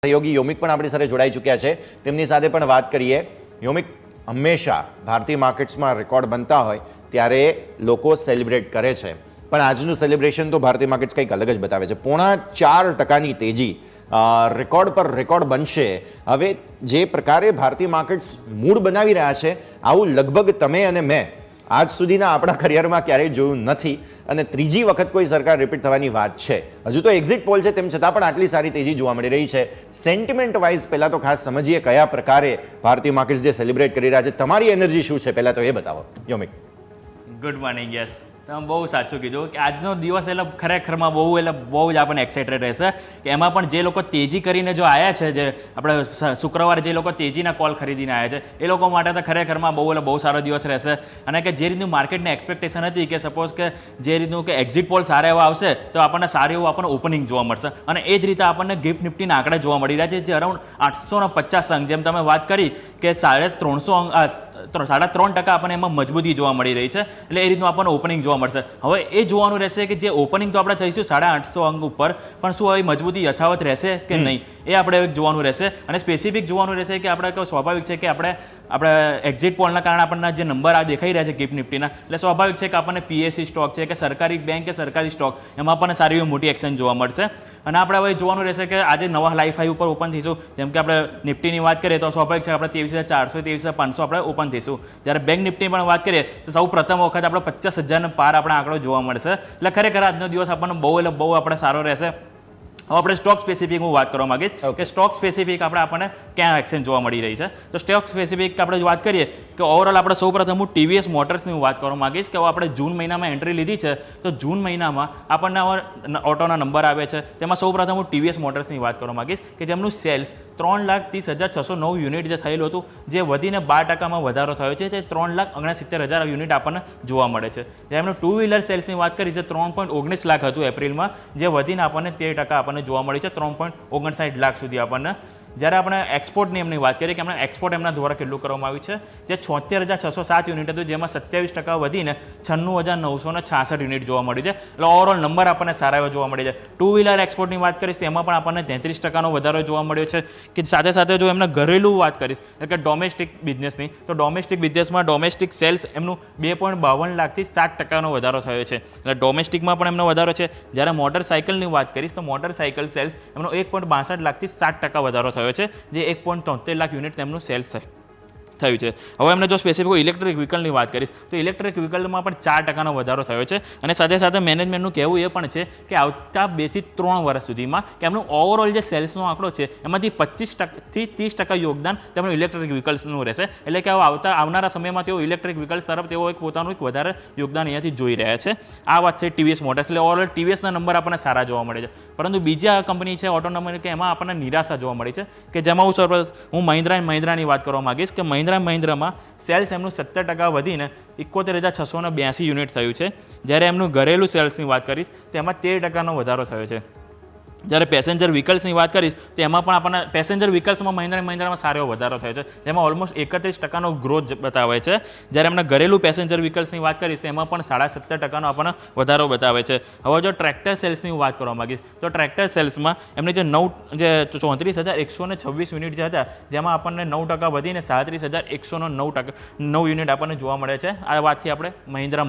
સહયોગી યોમિક પણ આપણી સાથે જોડાઈ ચૂક્યા છે, તેમની સાથે પણ વાત કરીએ. યોમિક, હંમેશા ભારતીય માર્કેટ્સમાં રેકોર્ડ બનતા હોય ત્યારે લોકો સેલિબ્રેટ કરે છે, પણ આજનું સેલિબ્રેશન તો ભારતીય માર્કેટ્સ કંઈક અલગ જ બતાવે છે. 4.5% તેજી, રેકોર્ડ પર રેકોર્ડ બનશે. હવે જે પ્રકારે ભારતીય માર્કેટ્સ મૂડ બનાવી રહ્યા છે, આવું લગભગ તમે અને મેં આજ સુધીના આપણા કરિયરમાં ક્યારેય જોયું નથી, અને ત્રીજી વખત કોઈ સરકાર રિપીટ થવાની વાત છે. હજુ તો એક્ઝિટ પોલ છે, તેમ છતાં પણ આટલી સારી તેજી જોવા મળી રહી છે. સેન્ટિમેન્ટ વાઇઝ પહેલાં તો ખાસ સમજીએ કયા પ્રકારે ભારતીય માર્કેટ્સ જે સેલિબ્રેટ કરી રહ્યા છે, તમારી એનર્જી શું છે પહેલાં તો એ બતાવો યોમિક. Good morning. યસ, તમે બહુ સાચું કીધું કે આજનો દિવસ ખરેખરમાં બહુ જ આપણને એક્સાઇટેડ રહેશે કે એમાં પણ જે લોકો તેજી કરીને જો આવ્યા છે, જે આપણે શુક્રવારે જે લોકો તેજીના કોલ ખરીદીને આવ્યા છે, એ લોકો માટે તો ખરેખરમાં બહુ સારો દિવસ રહેશે. અને કે જે રીતનું માર્કેટની એક્સપેક્ટેશન હતી કે સપોઝ કે જે રીતનું કે એક્ઝિટ પોલ સારા એવા આવશે તો આપણને સારું એવું આપણને ઓપનિંગ જોવા મળશે, અને એ જ રીતે આપણને ગિફ્ટ નિફ્ટીના આંકડા જોવા મળી રહ્યા છે, જે અરાઉન્ડ 850 અંક, જેમ તમે વાત કરી કે 3.5% આપણને એમાં મજબૂતી જોવા મળી રહી છે. એટલે એ રીતનું આપણને ઓપનિંગ જોવા મળશે. હવે એ જોવાનું રહેશે કે જે ઓપનિંગ તો આપણે થઈશું 850 અંક ઉપર, પણ શું હવે મજબૂતી યથાવત રહેશે કે નહીં, એ આપણે જોવાનું રહેશે. અને સ્પેસિફિક જોવાનું રહેશે કે આપણે સ્વાભાવિક છે કે આપણે એક્ઝિટ પોલના કારણે આપણને જે નંબર આ દેખાઈ રહ્યા છે ગિફ્ટ નિફ્ટીના, એટલે સ્વાભાવિક છે કે આપણને પીએસસી સ્ટોક છે કે સરકારી બેંક કે સરકારી સ્ટોક, એમાં આપણને સારી એવી મોટી એક્શન જોવા મળશે. અને આપણે હવે જોવાનું રહેશે કે આજે નવા લાઈફ હાઈ ઉપર ઓપન થઈશું. જેમ કે આપણે નિફ્ટીની વાત કરીએ તો સ્વાભાવિક છે આપણે 23,400 23,500 આપણે ઓપન થઈશું. જ્યારે બેંક નિફ્ટીની પણ વાત કરીએ તો સૌ પ્રથમ વખત આપણે 50,000 પાર આપણે આંકડો જોવા મળશે. એટલે ખરેખર આજનો દિવસ આપણને બહુ આપણે સારો રહેશે. હવે આપણે સ્ટોક સ્પેસિફિક હું વાત કરવા માંગીશ કે સ્ટોક સ્પેસિફિક આપણને ક્યાં એક્શન જોવા મળી રહી છે. તો સ્ટોક સ્પેસિફિક આપણે વાત કરીએ કે ઓવરઓલ આપણે સૌપ્રથમ હું ટીવીએસ મોટર્સની હું વાત કરવા માંગીશ કે આપણે જૂન મહિનામાં એન્ટ્રી લીધી છે. તો જૂન મહિનામાં આપણને ઓટોના નંબર આવે છે, તેમાં સૌપ્રથમ હું ટીવીએસ મોટર્સની વાત કરવા માંગીશ કે જેમનું સેલ્સ 3,30,609 યુનિટ જે થયેલું હતું, જે વધીને 12% વધારો થયો છે, જે 3,69,000 યુનિટ આપણને જોવા મળે છે. જેમનું ટુ વ્હીલર સેલ્સની વાત કરી છે 3.19 લાખ હતું એપ્રિલમાં, જે વધીને આપણને 13% આપણને જોવા મળી છે 3.59 લાખ સુધી આપણને. જ્યારે આપણે એક્સપોર્ટની એમની વાત કરીએ કે એમણે એક્સપોર્ટ એમના દ્વારા કેટલું કરવામાં આવ્યું છે, જે 76,607 યુનિટ હતું, જેમાં 27% વધીને 96,966 યુનિટ જોવા મળી છે. એટલે ઓવરઓલ નંબર આપણને સારા એવા જોવા મળી છે. ટુ વ્હીલર એક્સપોર્ટની વાત કરીશ તો એમાં પણ આપણને 33% વધારો જોવા મળ્યો છે. કે સાથે સાથે જો એમને ઘરેલું વાત કરીશ એટલે કે ડોમેસ્ટિક બિઝનેસની, તો ડોમેસ્ટિક બિઝનેસમાં ડોમેસ્ટિક સેલ્સ એમનું 2.52 લાખથી 7% વધારો થયો છે. એટલે ડોમેસ્ટિકમાં પણ એમનો વધારો છે. જ્યારે મોટરસાઇકલની વાત કરીશ તો મોટરસાઇકલ સેલ્સ એમનો 1.62 લાખથી 7% વધારો થયો છે, જે 1.73 લાખ યુનિટ તેમનું સેલ્સ થયું છે. હવે એમને જો સ્પેસિફિક ઇલેક્ટ્રિક વ્હીકલની વાત કરીશ તો ઇલેક્ટ્રિક વ્હીકલમાં પણ 4% વધારો થયો છે. અને સાથે સાથે મેનેજમેન્ટનું કહેવું એ પણ છે કે આવતા 2 થી 3 વર્ષ સુધીમાં કે એમનું ઓવરઓલ જે સેલ્સનો આંકડો છે એમાંથી 25% થી 30% યોગદાન તેમનું ઇલેક્ટ્રિક વ્હીકલ્સનું રહેશે. એટલે કે આવનારા સમયમાં તેઓ ઇલેક્ટ્રિક વ્હીકલ્સ તરફ તેઓ પોતાનું એક વધારે યોગદાન અહીંયાથી જોઈ રહ્યા છે. આ વાત છે ટીવીએસ મોટર્સ. એટલે ઓવરઓલ ટીવીએસના નંબર આપણને સારા જોવા મળે છે. પરંતુ બીજા કંપની છે ઓટોનોમર કે એમાં આપણને નિરાશા જોવા મળી છે કે જેમાં હું મહિન્દ્રા એન્ડ મહિન્દ્રાની વાત કરવા માંગીશ કે મહિન્દ્રામાં સેલ્સ એમનું 17% વધીને 71,682 યુનિટ થયું છે. જ્યારે એમનું ઘરેલું સેલ્સની વાત કરીશ તો એમાં 13% વધારો થયો છે. જ્યારે પેસેન્જર વ્હીકલ્સની વાત કરીશ તો એમાં પણ આપણને પેસેન્જર વ્હીકલ્સમાં મહિન્દ્રામાં સારો વધારો થયો છે, જેમાં ઓલમોસ્ટ 31% ગ્રોથ બતાવે છે. જ્યારે એમના ઘરેલું પેસેન્જર વ્હીકલ્સની વાત કરીશ તો એમાં પણ 17.5% આપણને વધારો બતાવે છે. હવે જો ટ્રેક્ટર સેલ્સની વાત કરવા માંગીશ તો ટ્રેક્ટર સેલ્સમાં એમને જે 34,126 યુનિટ જે હતા, જેમાં આપણને 9% વધીને 37,109 યુનિટ આપણને જોવા મળે છે. આ વાતથી આપણે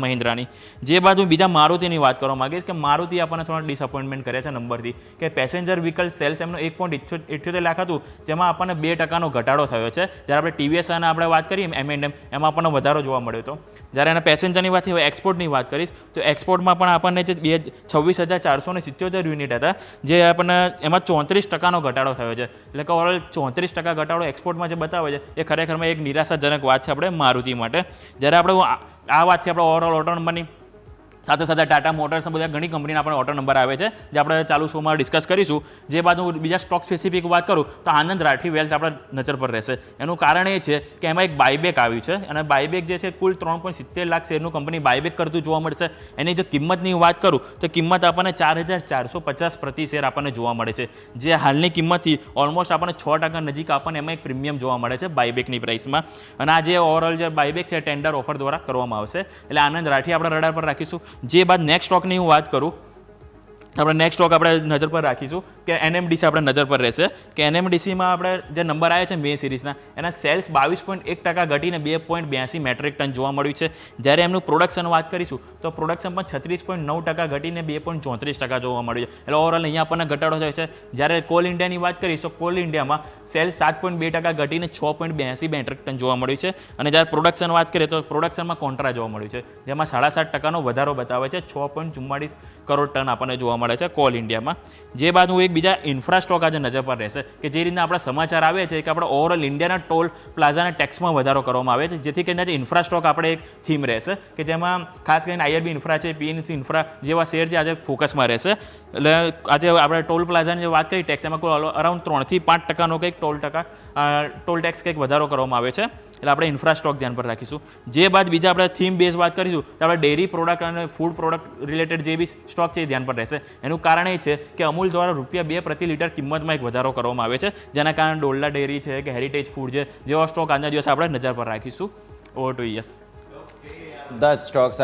મહિન્દ્રાની. જે બાદ હું બીજા મારુતિની વાત કરવા માંગીશ કે મારુતિ આપણને થોડા ડિસઅપોઇન્ટમેન્ટ કરે છે નંબરથી, કે પેસેન્જર વ્હીકલ સેલ્સ એમનું 1.78 લાખ હતું, જેમાં આપણને 2% ઘટાડો થયો છે. જ્યારે આપણે ટીવીએસ અને આપણે વાત કરીએ M&M, એમાં આપણને વધારો જોવા મળ્યો હતો. જ્યારે એના પેસેન્જરની વાત હવે એક્સપોર્ટની વાત કરીશ તો એક્સપોર્ટમાં પણ આપણને જે 26,477 યુનિટ હતા, જે આપણને એમાં 34% ઘટાડો થયો છે. એટલે કે ઓવરઓલ 34% ઘટાડો એક્સપોર્ટમાં જે બતાવે છે એ ખરેખરમાં એક નિરાશાજનક વાત છે આપણે મારુતિ માટે. જ્યારે આપણે આ વાતથી આપણે ઓવરઓલ ઓટો નંબરની સાથે સાથે ટાટા મોટર્સ બધા ઘણી કંપનીના આપણે ઓટો નંબર આવે છે, જે આપણે ચાલુ શોમાં ડિસ્કસ કરીશું. જે બાદ હું બીજા સ્ટોક સ્પેસિફિક વાત કરું તો આનંદ રાઠી વેલ્થ આપણે નજર પર રહેશે. એનું કારણ એ છે કે એમાં એક બાયબેક આવ્યું છે, અને બાયબેક જે છે કુલ 3.70 લાખ શેરનું કંપની બાયબેક કરતું જોવા મળશે. એની જો કિંમતની વાત કરું તો કિંમત આપણને 4,450 પ્રતિ શેર આપણને જોવા મળે છે, જે હાલની કિંમતથી ઓલમોસ્ટ આપણને 6% નજીક આપણને એમાં એક પ્રીમિયમ જોવા મળે છે બાયબેકની પ્રાઇસમાં. અને આ જે ઓવરઓલ જે બાયબેક છે ટેન્ડર ઓફર દ્વારા કરવામાં આવશે. એટલે આનંદ રાઠી આપણે રડાર પર રાખીશું. જે બાદ નેક્સ્ટ સ્ટોકની હું વાત કરું આપણે નેક્સ્ટ સ્ટોક આપણે નજર પર રાખીશું કે એનએમડીસી આપણે નજર પર રહેશે કે એનએમડીસીમાં આપણે જે નંબર આવ્યા છે મે સિરીઝના એના સેલ્સ 22.1% ઘટીને 2.82 મેટ્રિક ટન જોવા મળ્યું છે. જ્યારે એમનું પ્રોડક્શન વાત કરીશું તો પ્રોડક્શન પણ 36.9% ઘટીને 2.34% જોવા મળ્યું છે. એટલે ઓવરઓલ અહીંયા આપણને ઘટાડો થયો છે. જ્યારે કોલ ઇન્ડિયાની વાત કરીશું તો કોલ ઇન્ડિયામાં સેલ્સ 7.2% ઘટીને 6.82 મેટ્રિક ટન જોવા મળ્યું છે. અને જ્યારે પ્રોડક્શન વાત કરીએ તો પ્રોડક્શનમાં કોન્ટ્રા જોવા મળ્યું છે, જેમાં 7.5% વધારો બતાવે છે. 6.44 કરોડ ટન આપણને જોવા મળે છે કોલ ઇન્ડિયામાં. જે બાદ હું એક બીજા ઇન્ફ્રા સ્ટોક આજે નજર પર રહેશે કે જે રીતના આપણા સમાચાર આવે છે કે આપણે ઓવરઓલ ઇન્ડિયાના ટોલ પ્લાઝાના ટેક્સમાં વધારો કરવામાં આવે છે, જેથી કરીને આજે ઇન્ફ્રા સ્ટોક આપણે એક થીમ રહેશે કે જેમાં ખાસ કરીને આઈઆરબી ઇન્ફ્રા છે, પીએનસી ઇન્ફ્રા જેવા શેર છે આજે ફોકસમાં રહેશે. એટલે આજે આપણે ટોલ પ્લાઝાની જે વાત કરી ટેક્સ એમાં કોઈ અરાઉન્ડ 3 થી 5% કંઈક ટોલ ટેક્સ કંઈક વધારો કરવામાં આવે છે. એટલે આપણે ઇન્ફ્રા સ્ટોક ધ્યાન પર રાખીશું. જે બાદ બીજા આપણે થીમ બેઝ વાત કરીશું તો આપણે ડેરી પ્રોડક્ટ અને ફૂડ પ્રોડક્ટ રિલેટેડ જે બી સ્ટોક છે એ ધ્યાન પર રહેશે. એનું કારણ એ છે કે અમૂલ દ્વારા ₹2 પ્રતિ લીટર કિંમતમાં એક વધારો કરવામાં આવે છે, જેના કારણે ડોલ્લા ડેરી છે કે હેરિટેજ ફૂડ છે જેવા સ્ટોક આજના દિવસે આપણે નજર પર રાખીશું. Over to yes. બધા જ સ્ટોક્સ